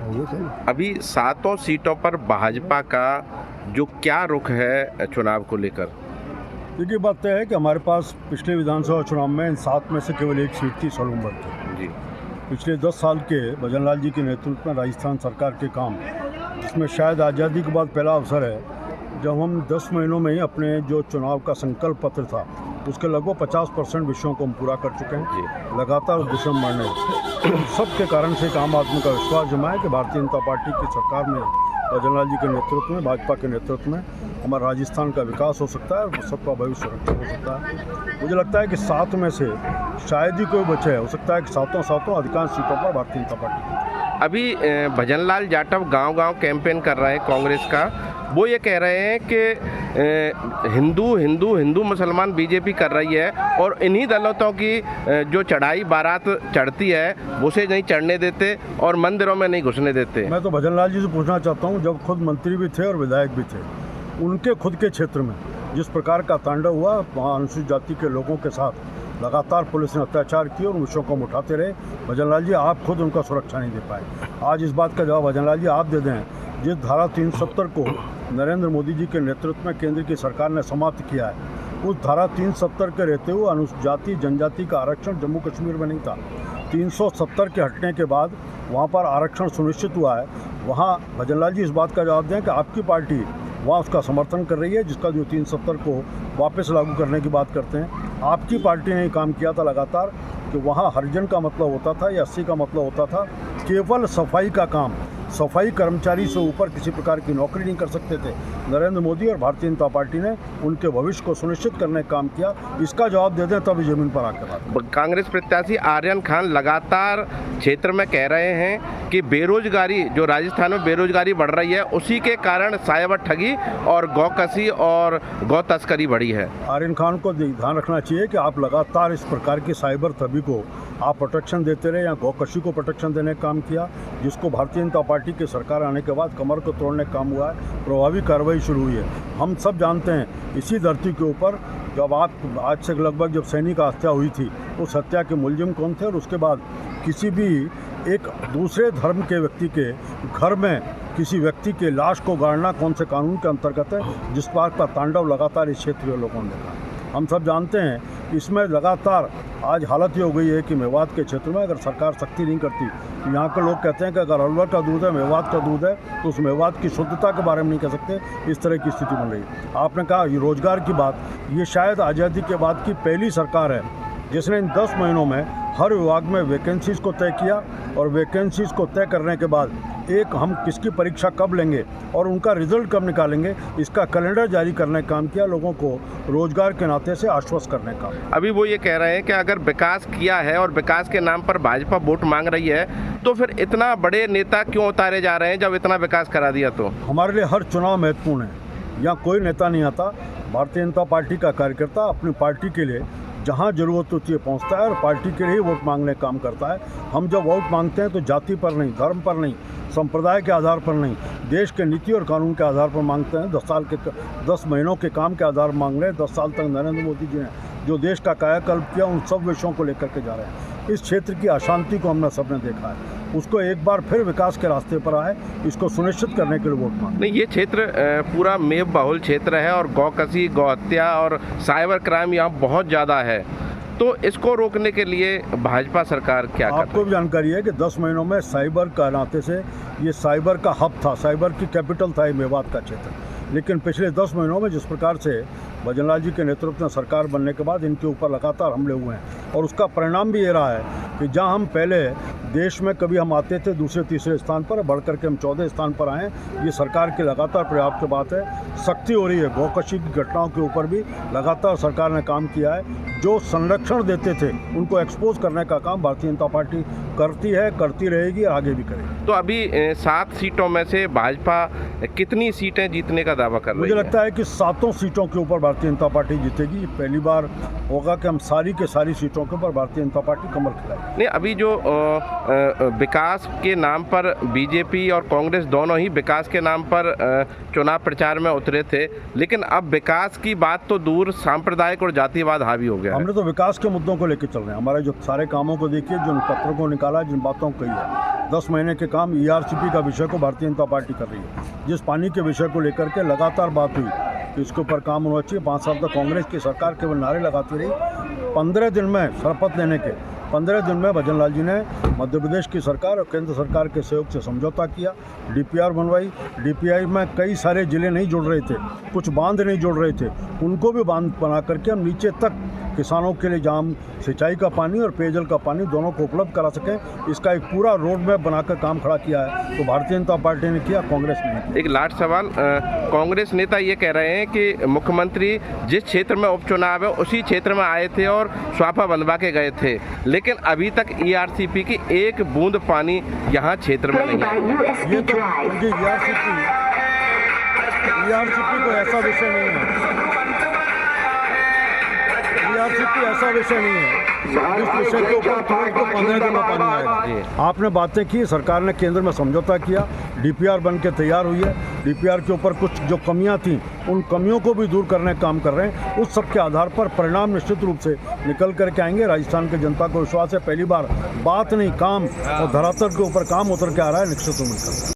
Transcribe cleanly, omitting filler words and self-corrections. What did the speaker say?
हुए थे। अभी 7 सीटों पर भाजपा का जो क्या रुख है चुनाव को लेकर? देखिए, बात तय है कि हमारे पास पिछले विधानसभा चुनाव में इन 7 में से केवल एक सीट थी सोलूंबर की। जी। पिछले 10 साल के भजनलाल जी के नेतृत्व में राजस्थान सरकार के काम, जिसमें शायद आज़ादी के बाद पहला अवसर है जब हम 10 महीनों में ही अपने जो चुनाव का संकल्प पत्र था उसके लगभग 50% विषयों को हम पूरा कर चुके हैं। लगातार दिशा में बढ़ने सबके कारण से एक आम आदमी का विश्वास जमा है कि भारतीय जनता पार्टी की सरकार में भजनलाल जी के नेतृत्व में, भाजपा के नेतृत्व में हमारा राजस्थान का विकास हो सकता है और सबका भविष्य सुरक्षित हो सकता है। मुझे लगता है कि 7 में से शायद ही कोई बचे है, हो सकता है कि सातों अधिकांश सीटों पर भारतीय जनता पार्टी। अभी भजनलाल जाटव गांव-गांव कैंपेन कर रहे हैं कांग्रेस का। वो ये कह रहे हैं कि हिंदू मुसलमान बीजेपी कर रही है और इन्हीं दलों की जो चढ़ाई बारात चढ़ती है उसे नहीं चढ़ने देते और मंदिरों में नहीं घुसने देते। मैं तो भजनलाल जी से पूछना चाहता हूँ, जब खुद मंत्री भी थे और विधायक भी थे, उनके खुद के क्षेत्र में जिस प्रकार का तांडव हुआ, वहाँ अनुसूचित जाति के लोगों के साथ लगातार पुलिस ने अत्याचार किए और विषयों को हम उठाते रहे। भजनलाल जी आप खुद उनका सुरक्षा नहीं दे पाए। आज इस बात का जवाब भजनलाल जी आप दे दें, जिस धारा 370 को नरेंद्र मोदी जी के नेतृत्व में केंद्र की सरकार ने समाप्त किया है, उस धारा 370 के रहते हुए अनुसूचित जाति जनजाति का आरक्षण जम्मू कश्मीर में नहीं था। 370 के हटने के बाद वहाँ पर आरक्षण सुनिश्चित हुआ है। वहाँ भजनलाल जी इस बात का जवाब दें कि आपकी पार्टी वहाँ उसका समर्थन कर रही है, जिसका जो 370 को वापस लागू करने की बात करते हैं। आपकी पार्टी ने काम किया था लगातार कि वहाँ हरिजन का मतलब होता था या 80 का मतलब होता था केवल सफाई का काम। सफाई कर्मचारी से ऊपर किसी प्रकार की नौकरी नहीं कर सकते थे। नरेंद्र मोदी और भारतीय जनता पार्टी ने उनके भविष्य को सुनिश्चित करने का काम किया। इसका जवाब दे दें तभी जमीन पर आकर बात। कांग्रेस प्रत्याशी आर्यन खान लगातार क्षेत्र में कह रहे हैं कि बेरोजगारी, जो राजस्थान में बेरोजगारी बढ़ रही है, उसी के कारण साइबर ठगी और गौकसी और गौ तस्करी बढ़ी है। आर्यन खान को ध्यान रखना चाहिए कि आप लगातार इस प्रकार की साइबर ठगी को आप प्रोटेक्शन देते रहे या गौकशी को प्रोटेक्शन देने का काम किया, जिसको भारतीय जनता पार्टी की सरकार आने के बाद कमर को तोड़ने का काम हुआ है। प्रभावी कार्रवाई शुरू हुई है। हम सब जानते हैं इसी धरती के ऊपर जब आज से लगभग जब सैनिक हत्या हुई थी, उस हत्या के मुलजिम कौन थे और उसके बाद किसी भी एक दूसरे धर्म के व्यक्ति के घर में किसी व्यक्ति के लाश को गाड़ना कौन से कानून के अंतर्गत है, जिस बात का तांडव लगातार इस क्षेत्र के लोगों ने देखा। हम सब जानते हैं कि इसमें लगातार आज हालत ये हो गई है कि मेवात के क्षेत्र में अगर सरकार सख्ती नहीं करती, यहाँ के लोग कहते हैं कि अगर अलवर का दूध है, मेवात का दूध है, तो उस मेवात की शुद्धता के बारे में नहीं कह सकते। इस तरह की स्थिति बन रही है। आपने कहा ये रोजगार की बात, ये शायद आज़ादी के बाद की पहली सरकार है जिसने इन 10 महीनों में हर विभाग में वैकेंसीज़ को तय किया और वैकेंसीज़ को तय करने के बाद एक हम किसकी परीक्षा कब लेंगे और उनका रिजल्ट कब निकालेंगे, इसका कैलेंडर जारी करने का काम किया, लोगों को रोजगार के नाते से आश्वस्त करने का। अभी वो ये कह रहे हैं कि अगर विकास किया है और विकास के नाम पर भाजपा वोट मांग रही है तो फिर इतना बड़े नेता क्यों उतारे जा रहे हैं जब इतना विकास करा दिया तो? हमारे लिए हर चुनाव महत्वपूर्ण है। यहाँ कोई नेता नहीं आता, भारतीय जनता पार्टी का कार्यकर्ता अपनी पार्टी के लिए जहाँ ज़रूरत होती है पहुँचता है और पार्टी के लिए ही वोट मांगने का काम करता है। हम जब वोट मांगते हैं तो जाति पर नहीं, धर्म पर नहीं, संप्रदाय के आधार पर नहीं, देश के नीति और कानून के आधार पर मांगते हैं। 10 महीनों के काम के आधार पर मांग रहे हैं। 10 साल तक नरेंद्र मोदी जी ने जो देश का कायाकल्प किया, उन सब विषयों को लेकर के जा रहे हैं। इस क्षेत्र की अशांति को हमने सबने देखा है, उसको एक बार फिर विकास के रास्ते पर आए, इसको सुनिश्चित करने के लिए वोट मांगे। नहीं, ये क्षेत्र पूरा मेव बहुल क्षेत्र है और गौकसी, गौहत्या और साइबर क्राइम यहाँ बहुत ज़्यादा है, तो इसको रोकने के लिए भाजपा सरकार क्या कर रही है? आपको भी जानकारी है कि 10 महीनों में साइबर का नाते से ये साइबर का हब था, साइबर की कैपिटल था ये मेवात का क्षेत्र। लेकिन पिछले 10 महीनों में जिस प्रकार से भजनलाल जी के नेतृत्व में सरकार बनने के बाद इनके ऊपर लगातार हमले हुए हैं और उसका परिणाम भी ये रहा है कि जहां हम पहले देश में कभी हम आते थे दूसरे तीसरे स्थान पर, बढ़ करके हम 14 स्थान पर आए। ये सरकार के लगातार प्रयास की बात है। सख्ती हो रही है, गौकशी की घटनाओं के ऊपर भी लगातार सरकार ने काम किया है। जो संरक्षण देते थे उनको एक्सपोज करने का काम भारतीय जनता पार्टी करती है, करती रहेगी, आगे भी करेगी। तो अभी 7 सीटों में से भाजपा कितनी सीटें जीतने का दावा कर रही है? मुझे लगता है कि 7 सीटों के ऊपर भारतीय जनता पार्टी जीतेगी। पहली बार होगा कि हम सारी के सारी सीटों के ऊपर भारतीय जनता पार्टी कमर खिलाएगी। नहीं, अभी जो विकास के नाम पर बीजेपी और कांग्रेस दोनों ही विकास के नाम पर चुनाव प्रचार में उतरे थे, लेकिन अब विकास की बात तो दूर, सांप्रदायिक और जातिवाद हावी हो गया। गया है? हमने तो विकास के मुद्दों को लेकर चल रहे हैं। हमारे जो सारे कामों को देखिए, जिन पत्रों को निकाला, जिन बातों को कही है, 10 महीने के काम ERCP का विषय को भारतीय जनता पार्टी कर रही है। जिस पानी के विषय को लेकर के लगातार बात हुई कि इसके ऊपर काम होना चाहिए, 5 साल तक कांग्रेस की सरकार केवल नारे लगाती रही। 15 दिन में शपथ लेने के 15 दिन में भजन लाल जी ने मध्य प्रदेश की सरकार और केंद्र सरकार के सहयोग से समझौता किया, DPR बनवाई। DPI में कई सारे जिले नहीं जुड़ रहे थे, कुछ बांध नहीं जुड़ रहे थे, उनको भी बांध बना करके हम नीचे तक किसानों के लिए जहाँ सिंचाई का पानी और पेयजल का पानी दोनों को उपलब्ध करा सकें, इसका एक पूरा रोड मैप बनाकर काम खड़ा किया है। तो भारतीय जनता पार्टी ने किया, कांग्रेस ने नहीं। एक लास्ट सवाल, कांग्रेस नेता ये कह रहे हैं कि मुख्यमंत्री जिस क्षेत्र में उपचुनाव है उसी क्षेत्र में आए थे और स्वाफा बनवा के गए थे, लेकिन अभी तक ERCP की एक बूंद पानी यहाँ क्षेत्र में नहीं है। ये तो ERCP कोई ऐसा विषय नहीं है, ERCP ऐसा विषय नहीं है इस विषय के ऊपर तुरंत को 15 दिन में पानी आएगा। आपने बातें की, सरकार ने केंद्र में समझौता किया, DPR बन के तैयार हुई है। DPR के ऊपर कुछ जो कमियां थी, उन कमियों को भी दूर करने का काम कर रहे हैं। उस सब के आधार पर परिणाम निश्चित रूप से निकल करके आएंगे। राजस्थान की जनता को विश्वास है, पहली बार बात नहीं काम और धरातल के ऊपर काम उतर के आ रहा है निश्चित रूप से।